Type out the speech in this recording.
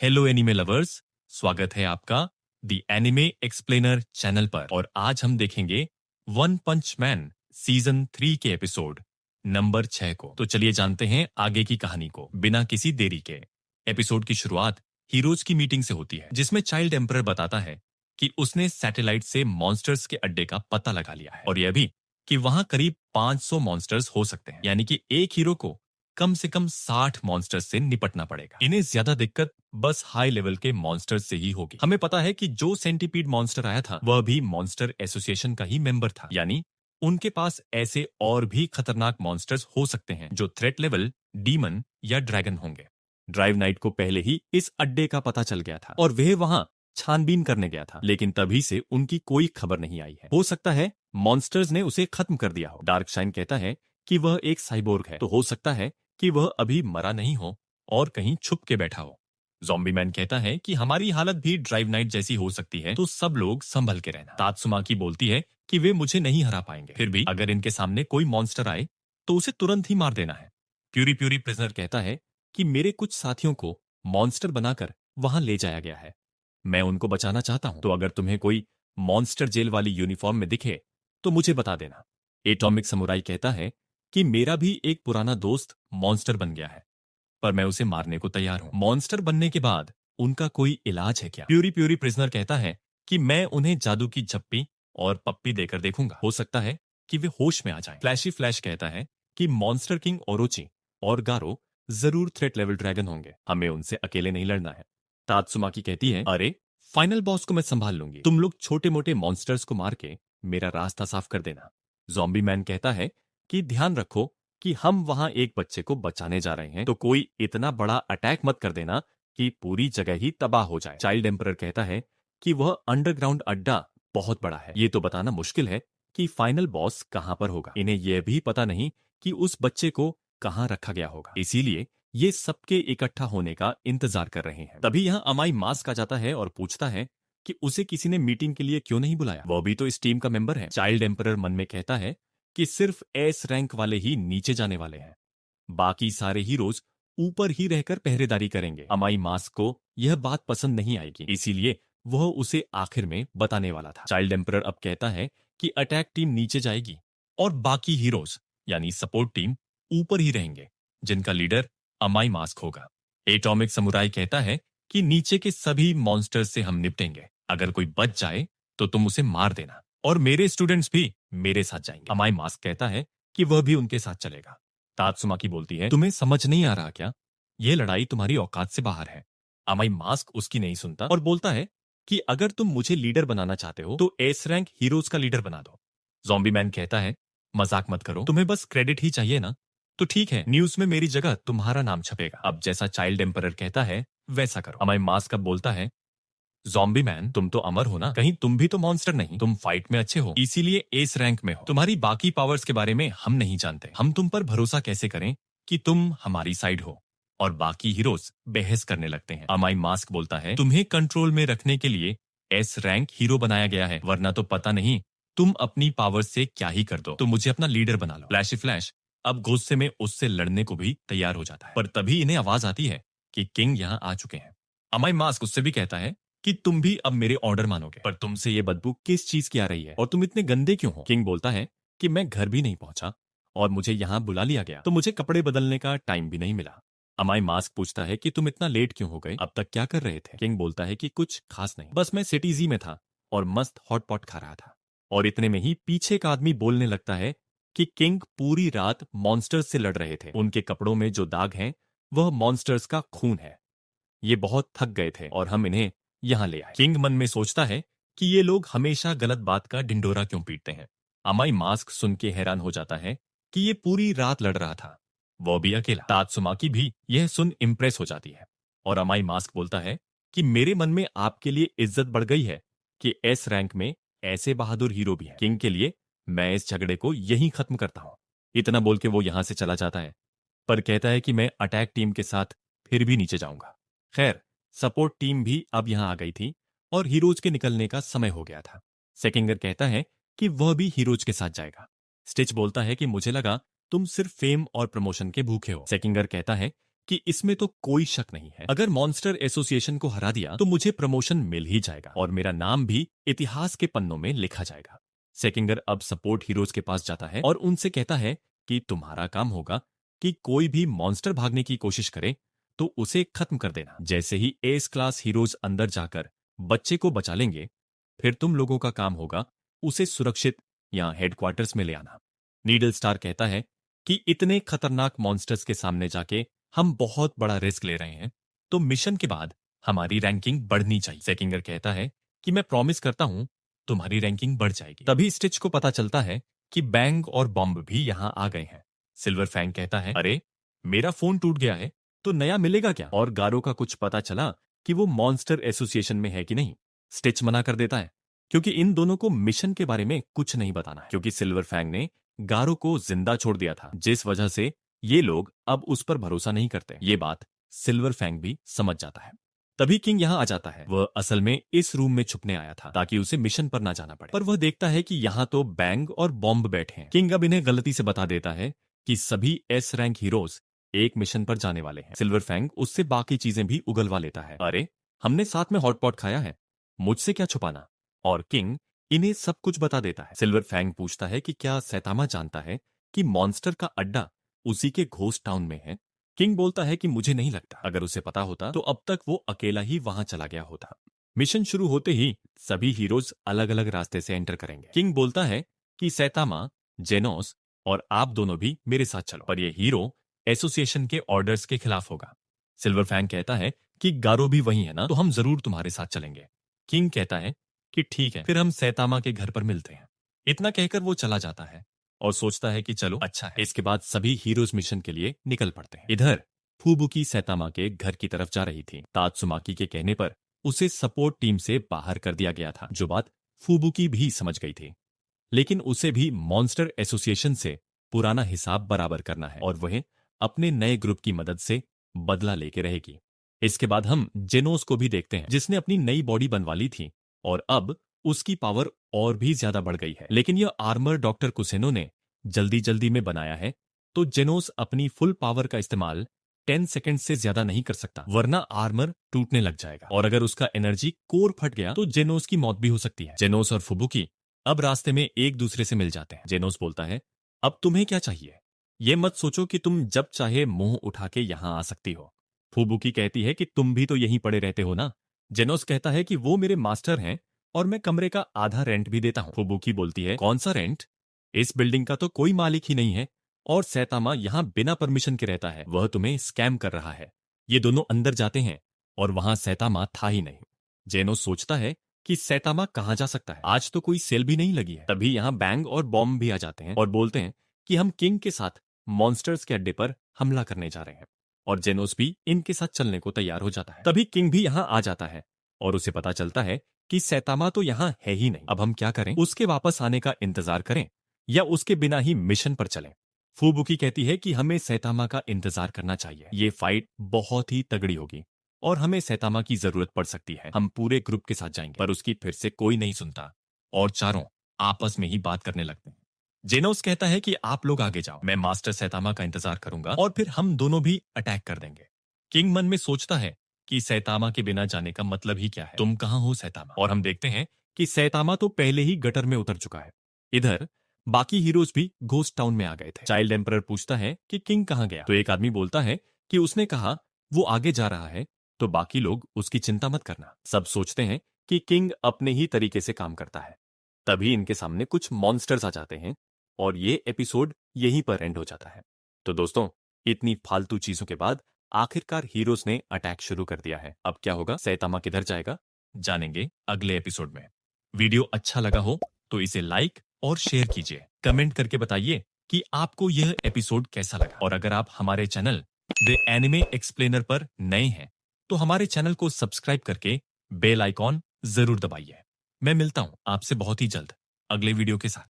Hello anime lovers, स्वागत है आपका द एनिमे एक्सप्लेनर चैनल पर। और आज हम देखेंगे वन पंच मैन सीजन 3 के एपिसोड नंबर 6 को। तो चलिए जानते हैं आगे की कहानी को बिना किसी देरी के। एपिसोड की शुरुआत हीरोज की मीटिंग से होती है, जिसमें चाइल्ड एम्परर बताता है कि उसने सैटेलाइट से मॉन्स्टर्स के अड्डे का पता लगा लिया है, और यह भी कि वहां करीब 500 मॉन्स्टर्स हो सकते हैं। यानी कि एक हीरो को कम से कम 60 मॉन्स्टर्स से निपटना पड़ेगा। इन्हें ज्यादा दिक्कत बस हाई लेवल के मॉन्स्टर्स से ही होगी। हमें पता है कि जो सेंटीपीड मॉन्स्टर आया था वह भी मॉन्स्टर एसोसिएशन का ही मेंबर था, यानी उनके पास ऐसे और भी खतरनाक मॉन्स्टर्स हो सकते हैं जो थ्रेट लेवल डीमन या ड्रैगन होंगे। ड्राइव नाइट को पहले ही इस अड्डे का पता चल गया था और वह वहां छानबीन करने गया था, लेकिन तभी से उनकी कोई खबर नहीं आई है। हो सकता है मॉन्स्टर्स ने उसे खत्म कर दिया हो। डार्कशाइन कहता है कि वह एक साइबोर्ग है, तो हो सकता है कि वह अभी मरा नहीं हो और कहीं छुप के बैठा हो। ज़ॉम्बी मैन कहता है कि हमारी हालत भी ड्राइव नाइट जैसी हो सकती है, तो सब लोग संभल के रहना। तात्सुमाकी बोलती है कि वे मुझे नहीं हरा पाएंगे, फिर भी अगर इनके सामने कोई मॉन्स्टर आए तो उसे तुरंत ही मार देना है। प्यूरी प्यूरी प्रिजनर कहता है कि मेरे कुछ साथियों को मॉन्स्टर बनाकर वहां ले जाया गया है, मैं उनको बचाना चाहता हूं, तो अगर तुम्हें कोई मॉन्स्टर जेल वाली यूनिफॉर्म में दिखे तो मुझे बता देना। एटॉमिक समुराई कहता है कि मेरा भी एक पुराना दोस्त मॉन्स्टर बन गया है, पर मैं उसे मारने को तैयार हूं। मॉन्स्टर बनने के बाद उनका कोई इलाज है क्या? प्यूरी प्यूरी प्रिजनर कहता है कि मैं उन्हें जादू की झप्पी और पप्पी देकर देखूंगा, हो सकता है कि वे होश में आ जाएं। फ्लैशी फ्लैश कहता है कि मॉन्स्टर किंग ओरोची और गारो जरूर थ्रेट लेवल ड्रैगन होंगे, हमें उनसे अकेले नहीं लड़ना है। तात्सुमाकी कहती है, अरे फाइनल बॉस को मैं संभाल लूंगी, तुम लोग छोटे मोटे मॉन्स्टर्स को मार के मेरा रास्ता साफ कर देना। ज़ॉम्बी मैन कहता है कि ध्यान रखो कि हम वहां एक बच्चे को बचाने जा रहे हैं, तो कोई इतना बड़ा अटैक मत कर देना कि पूरी जगह ही तबाह हो जाए। चाइल्ड एम्परर कहता है कि वह अंडरग्राउंड अड्डा बहुत बड़ा है, ये तो बताना मुश्किल है कि फाइनल बॉस कहां पर होगा। इन्हें यह भी पता नहीं कि उस बच्चे को कहां रखा गया होगा, इसीलिए ये सबके इकट्ठा होने का इंतजार कर रहे हैं। तभी यहाँ अमाई मास्क आ जाता है और पूछता है कि उसे किसी ने मीटिंग के लिए क्यों नहीं बुलाया, वह भी तो इस टीम का मेंबर है। चाइल्ड एम्परर मन में कहता है कि सिर्फ एस रैंक वाले ही नीचे जाने वाले हैं, बाकी सारे हीरोज ऊपर ही रहकर पहरेदारी करेंगे। अमाई मास्क को यह बात पसंद नहीं आएगी, इसीलिए वह उसे आखिर में बताने वाला था। चाइल्ड एम्परर अब कहता है कि अटैक टीम नीचे जाएगी और बाकी हीरोज यानी सपोर्ट टीम ऊपर ही रहेंगे, जिनका लीडर अमाई मास्क होगा। एटॉमिक समुराई कहता है कि नीचे के सभी मॉन्स्टर्स से हम निपटेंगे, अगर कोई बच जाए तो तुम उसे मार देना, और मेरे स्टूडेंट्स भी मेरे साथ जाएंगे। अमाई मास्क कहता है कि वह भी उनके साथ चलेगा। तात्सुमाकी बोलती है, तुम्हें समझ नहीं आ रहा क्या, यह लड़ाई तुम्हारी औकात से बाहर है। अमाई मास्क उसकी नहीं सुनता और बोलता है कि अगर तुम मुझे लीडर बनाना चाहते हो तो एस रैंक हीरोज का लीडर बना दो। ज़ॉम्बी मैन कहता है, मजाक मत करो, तुम्हें बस क्रेडिट ही चाहिए ना, तो ठीक है, न्यूज में मेरी जगह तुम्हारा नाम छपेगा। अब जैसा चाइल्ड एम्परर कहता है वैसा करो। अमाई मास्क अब बोलता है, ज़ॉम्बी मैन तुम तो अमर हो ना, कहीं तुम भी तो मॉन्स्टर नहीं, तुम फाइट में अच्छे हो, इसीलिए एस रैंक में हो। तुम्हारी बाकी पावर्स के बारे में हम नहीं जानते, हम तुम पर भरोसा कैसे करें कि तुम हमारी साइड हो। और बाकी हीरोज बहस करने लगते हैं। अमाई मास्क बोलता है, तुम्हें कंट्रोल में रखने के लिए एस रैंक हीरो बनाया गया है, वरना तो पता नहीं तुम अपनी पावर्स से क्या ही कर दो, तो मुझे अपना लीडर बना लो। फ्लैशी फ्लैश अब गुस्से में उससे लड़ने को भी तैयार हो जाता है, पर तभी इन्हें आवाज आती है कि किंग यहाँ आ चुके हैं। अमाई मास्क उससे भी कहता है कि तुम भी अब मेरे ऑर्डर मानोगे, पर तुमसे ये बदबू किस चीज की आ रही है और तुम इतने गंदे क्यों हो? किंग बोलता है कि मैं घर भी नहीं पहुंचा और मुझे यहाँ बुला लिया गया, तो मुझे कपड़े बदलने का टाइम भी नहीं मिला। अमाई मास्क पूछता है कि तुम इतना लेट क्यों हो गए, अब तक क्या कर रहे थे? किंग बोलता है कि कुछ खास नहीं, बस मैं सिटी जी में था और मस्त हॉट पॉट खा रहा था। और इतने में ही पीछे का आदमी बोलने लगता है कि किंग पूरी रात मॉन्स्टर्स से लड़ रहे थे, उनके कपड़ों में जो दाग हैं वह मॉन्स्टर्स का खून है, ये बहुत थक गए थे और हम इन्हें यहाँ ले आए। किंग मन में सोचता है कि ये लोग हमेशा गलत बात का ढिंडोरा क्यों पीटते हैं। अमाई मास्क सुन के हैरान हो जाता है कि ये पूरी रात लड़ रहा था, वो भी अकेला। तात्सुमाकी भी यह सुन इम्प्रेस हो जाती है और अमाई मास्क बोलता है कि मेरे मन में आपके लिए इज्जत बढ़ गई है कि एस रैंक में ऐसे बहादुर हीरो भी हैं। किंग के लिए मैं इस झगड़े को यहीं खत्म करता हूँ। इतना बोल के वो यहां से चला जाता है, पर कहता है कि मैं अटैक टीम के साथ फिर भी नीचे जाऊंगा। खैर, सपोर्ट टीम भी अब यहां आ गई थी और हीरोज के निकलने का समय हो गया था। सेकिंगर कहता है कि वह भी हीरोज के साथ जाएगा। स्टिच बोलता है कि मुझे लगा तुम सिर्फ फेम और प्रमोशन के भूखे हो। सेकिंगर कहता है कि इसमें तो कोई शक नहीं है, अगर मॉन्स्टर एसोसिएशन को हरा दिया तो मुझे प्रमोशन मिल ही जाएगा और मेरा नाम भी इतिहास के पन्नों में लिखा जाएगा। सेकिंगर अब सपोर्ट हीरोज के पास जाता है और उनसे कहता है कि तुम्हारा काम होगा कि कोई भी मॉन्स्टर भागने की कोशिश करे तो उसे खत्म कर देना। जैसे ही एस क्लास हीरोज अंदर जाकर बच्चे को बचा लेंगे, फिर तुम लोगों का काम होगा उसे सुरक्षित यहाँ हेडक्वार्टर्स में ले आना। नीडल स्टार कहता है कि इतने खतरनाक मॉन्स्टर्स के सामने जाके हम बहुत बड़ा रिस्क ले रहे हैं, तो मिशन के बाद हमारी रैंकिंग बढ़नी चाहिए। सेकिंगर कहता है कि मैं प्रॉमिस करता हूं तुम्हारी रैंकिंग बढ़ जाएगी। तभी स्टिच को पता चलता है कि बैंग और बॉम्ब भी यहां आ गए हैं। सिल्वर फैंग कहता है, अरे मेरा फोन टूट गया है तो नया मिलेगा क्या? और गारो का कुछ पता चला कि वो मॉन्स्टर एसोसिएशन में है कि नहीं। स्टिच मना कर देता है क्योंकि इन दोनों को मिशन के बारे में कुछ नहीं बताना है, क्योंकि सिल्वर फैंग ने गारो को जिंदा छोड़ दिया था, जिस वजह से ये लोग अब उस पर भरोसा नहीं करते। ये बात सिल्वर फैंग भी समझ जाता है। तभी किंग यहाँ आ जाता है। वह असल में इस रूम में छुपने आया था ताकि उसे मिशन पर ना जाना पड़े, पर वह देखता है कि यहाँ तो बैंग और बॉम्ब बैठे हैं। किंग अब इन्हें गलती से बता देता है कि सभी एस रैंक हीरोज एक मिशन पर जाने वाले हैं। सिल्वर फैंग उससे बाकी चीजें भी उगलवा लेता है। अरे हमने साथ में हॉटपॉट खाया है, मुझसे क्या छुपाना? और किंग इन्हें सब कुछ बता देता है। सिल्वर फैंग पूछता है कि क्या सैतामा जानता है कि मॉन्स्टर का अड्डा उसी के घोस्ट टाउन में है? किंग बोलता है कि मुझे नहीं लगता, अगर उसे पता होता तो अब तक वो अकेला ही वहां चला गया होता। मिशन शुरू होते ही सभी हीरोज अलग अलग रास्ते से एंटर करेंगे। किंग बोलता है कि सैतामा, जेनोस और आप दोनों भी मेरे साथ चलो, पर ये हीरो एसोसिएशन के ऑर्डर्स के खिलाफ होगा। सिल्वर फैंग कहता है कि गारो भी वही है ना, तो हम जरूर तुम्हारे साथ चलेंगे। किंग कहता है कि ठीक है, फिर हम सैतामा के घर पर मिलते हैं। इतना कहकर वो चला जाता है और सोचता है कि चलो अच्छा है। इसके बाद सभी हीरोज मिशन के लिए निकल पड़ते हैं। इधर फूबुकी सैतामा के घर की तरफ जा रही थी। तात्सुमाकी के कहने पर उसे सपोर्ट टीम से बाहर कर दिया गया था, जो बात फूबुकी भी समझ गई थी। लेकिन उसे भी मॉन्स्टर एसोसिएशन से पुराना हिसाब बराबर करना है और वह अपने नए ग्रुप की मदद से बदला लेके रहेगी। इसके बाद हम जेनोस को भी देखते हैं, जिसने अपनी नई बॉडी बनवा ली थी और अब उसकी पावर और भी ज्यादा बढ़ गई है। लेकिन यह आर्मर डॉक्टर कुसेनो ने जल्दी जल्दी में बनाया है, तो जेनोस अपनी फुल पावर का इस्तेमाल 10 सेकंड से ज्यादा नहीं कर सकता, वरना आर्मर टूटने लग जाएगा और अगर उसका एनर्जी कोर फट गया तो जेनोस की मौत भी हो सकती है। जेनोस और फुबुकी अब रास्ते में एक दूसरे से मिल जाते हैं। जेनोस बोलता है, अब तुम्हें क्या चाहिए? ये मत सोचो कि तुम जब चाहे मुंह उठा के यहां आ सकती हो। फुबुकी कहती है कि तुम भी तो यहीं पड़े रहते हो ना। जेनोस कहता है कि वो मेरे मास्टर हैं और मैं कमरे का आधा रेंट भी देता हूं। फुबुकी बोलती है, कौन सा रेंट? इस बिल्डिंग का तो कोई मालिक ही नहीं है और सैतामा यहाँ बिना परमिशन के रहता है, वह तुम्हें स्कैम कर रहा है। ये दोनों अंदर जाते हैं और वहां सैतामा था ही नहीं। जेनोस सोचता है कि सैतामा कहाँ जा सकता है, आज तो कोई सेल भी नहीं लगी है। तभी यहाँ बैंग और बॉम्ब भी आ जाते हैं और बोलते हैं कि हम किंग के साथ मॉन्स्टर्स के अड्डे पर हमला करने जा रहे हैं और जेनोस भी इनके साथ चलने को तैयार हो जाता है। तभी किंग भी यहाँ आ जाता है और उसे पता चलता है कि सैतामा तो यहाँ है ही नहीं। अब हम क्या करें? उसके वापस आने का इंतजार करें या उसके बिना ही मिशन पर चलें? फुबुकी कहती है कि हमें सैतामा का इंतजार करना चाहिए। ये फाइट बहुत ही तगड़ी होगी और हमें सैतामा की जरूरत पड़ सकती है। हम पूरे ग्रुप के साथ जाएंगे, पर उसकी फिर से कोई नहीं सुनता और चारों आपस में ही बात करने लगते हैं। जेनोस कहता है कि आप लोग आगे जाओ, मैं मास्टर सैतामा का इंतजार करूंगा और फिर हम दोनों भी अटैक कर देंगे। किंग मन में सोचता है कि सैतामा के बिना जाने का मतलब ही क्या है? तुम कहां हो सैतामा? और हम देखते हैं कि सैतामा तो पहले ही गटर में उतर चुका है। इधर बाकी हीरोज भी घोस्ट टाउन में आ गए थे। चाइल्ड एम्परर पूछता है कि किंग कहां गया, तो एक आदमी बोलता है कि उसने कहा वो आगे जा रहा है, तो बाकी लोग उसकी चिंता मत करना। सब सोचते हैं कि किंग अपने ही तरीके से काम करता है। तभी इनके सामने कुछ मॉन्स्टर्स आ जाते हैं और ये एपिसोड यहीं पर एंड हो जाता है। तो दोस्तों, इतनी फालतू चीजों के बाद आखिरकार हीरोज ने अटैक शुरू कर दिया है। अब क्या होगा, सैतामा किधर जाएगा, जानेंगे अगले एपिसोड में। वीडियो अच्छा लगा हो तो इसे लाइक और शेयर कीजिए। कमेंट करके बताइए कि आपको यह एपिसोड कैसा लगा और अगर आप हमारे चैनल द एनिमे एक्सप्लेनर पर नए हैं तो हमारे चैनल को सब्सक्राइब करके बेल आइकॉन जरूर दबाइए। मैं मिलता हूं आपसे बहुत ही जल्द अगले वीडियो के साथ।